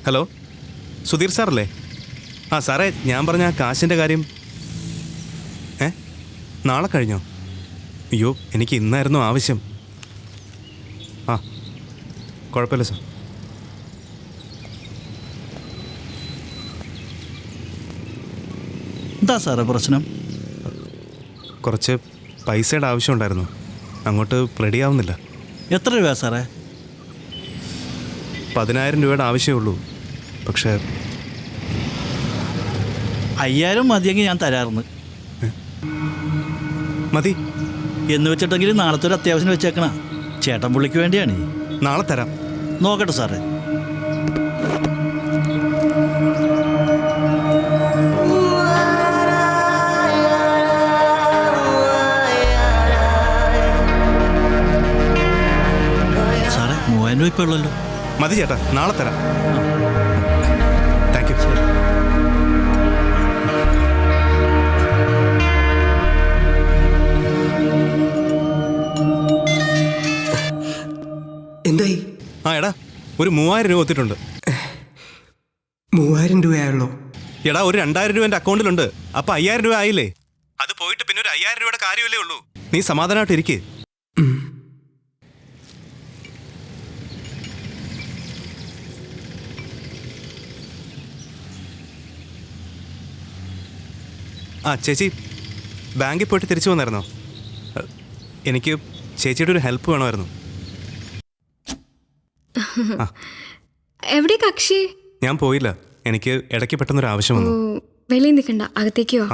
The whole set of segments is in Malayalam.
ഹലോ, സുധീർ സാറല്ലേ? ആ സാറേ, ഞാൻ പറഞ്ഞ ആ കാശിൻ്റെ കാര്യം നാളെ കഴിഞ്ഞോ? അയ്യോ, എനിക്ക് ഇന്നായിരുന്നു ആവശ്യം. ആ, കുഴപ്പമില്ല സാർ. എന്താ സാറേ പ്രശ്നം? കുറച്ച് പൈസയുടെ ആവശ്യമുണ്ടായിരുന്നു, അങ്ങോട്ട് റെഡിയാവുന്നില്ല. എത്ര രൂപ സാറേ? 10,000 രൂപയുടെ ആവശ്യമേ ഉള്ളൂ. പക്ഷേ 5,000 മതിയെങ്കിൽ ഞാൻ തരാറുണ്ട്. മതി എന്ന് വെച്ചിട്ടെങ്കിൽ നാളത്തെ ഒരു അത്യാവശ്യം വെച്ചേക്കണ ചേട്ടൻ പുള്ളിക്ക് വേണ്ടിയാണ്. നാളെ തരാം. നോക്കട്ടെ സാറേ. സാറേ 3,000 രൂപ ഇപ്പോൾ ഉള്ളല്ലോ. മതി ചേട്ടാ, നാളെ തരാം. Thank you. എന്തായി? ആ എടാ, ഒരു 3,000 രൂപ ഒത്തിട്ടുണ്ട്. 3,000 രൂപയായുള്ളൂ? എടാ, ഒരു 2,000 രൂപ എൻ്റെ അക്കൗണ്ടിലുണ്ട്. അപ്പം 5,000 രൂപ ആയില്ലേ? അത് പോയിട്ട് പിന്നെ ഒരു 5,000 രൂപയുടെ കാര്യമല്ലേ ഉള്ളൂ. നീ സമാധാനമായിട്ട് ഇരിക്കേ. ആ ചേച്ചി, ബാങ്കിൽ പോയിട്ട് തിരിച്ചു വന്നായിരുന്നോ? എനിക്ക് ചേച്ചിയുടെ ഒരു ഹെൽപ്പ് വേണമായിരുന്നു. എവിടെ കക്ഷി? ഞാൻ പോയില്ല, എനിക്ക് ഇടയ്ക്ക് പെട്ടെന്നൊരു ആവശ്യം വന്നു. വെളിയിൽ നിൽക്കണ്ട, അകത്തേക്കോ?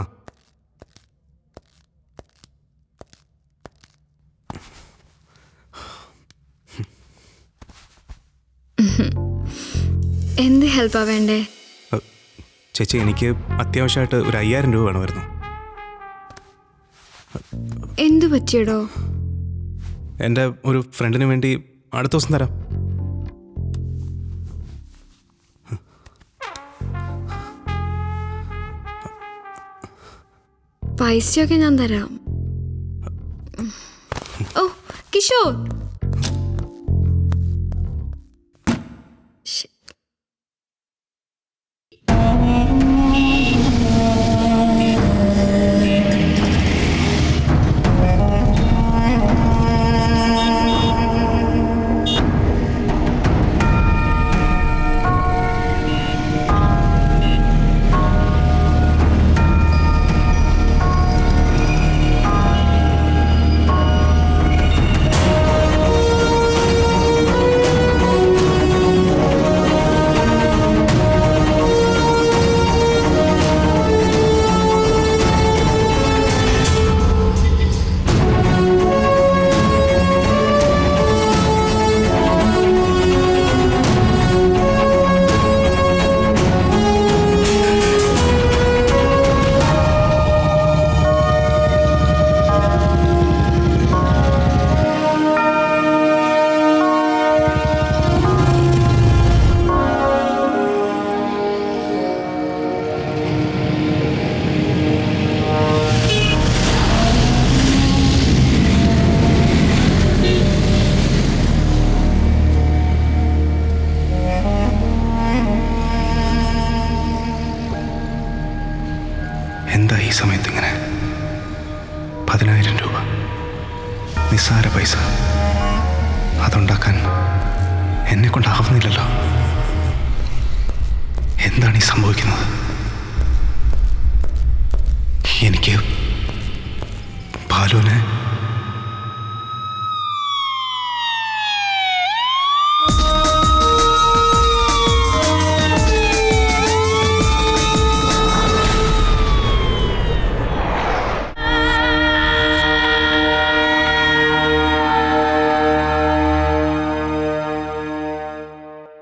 എന്ത് ഹെൽപ്പാ വേണ്ടേ? ചേച്ചി, എനിക്ക് അത്യാവശ്യമായിട്ട് ഒരു 5,000 രൂപ വേണമായിരുന്നു. എന്തു പറ്റിയടോ? എൻ്റെ ഒരു ഫ്രണ്ടിന് വേണ്ടി അടുത്ത ദിവസം തരാം. പൈസയൊക്കെ ഞാൻ തരാം. ഓ കിഷോർ, എന്താ ഈ സമയത്ത് ഇങ്ങനെ? 10,000 രൂപ, നിസ്സാര പൈസ. അതുണ്ടാക്കാൻ എന്നെ കൊണ്ടാവുന്നില്ലല്ലോ. എന്താണ് ഈ സംഭവിക്കുന്നത്? എനിക്ക് ബാലുവിനെ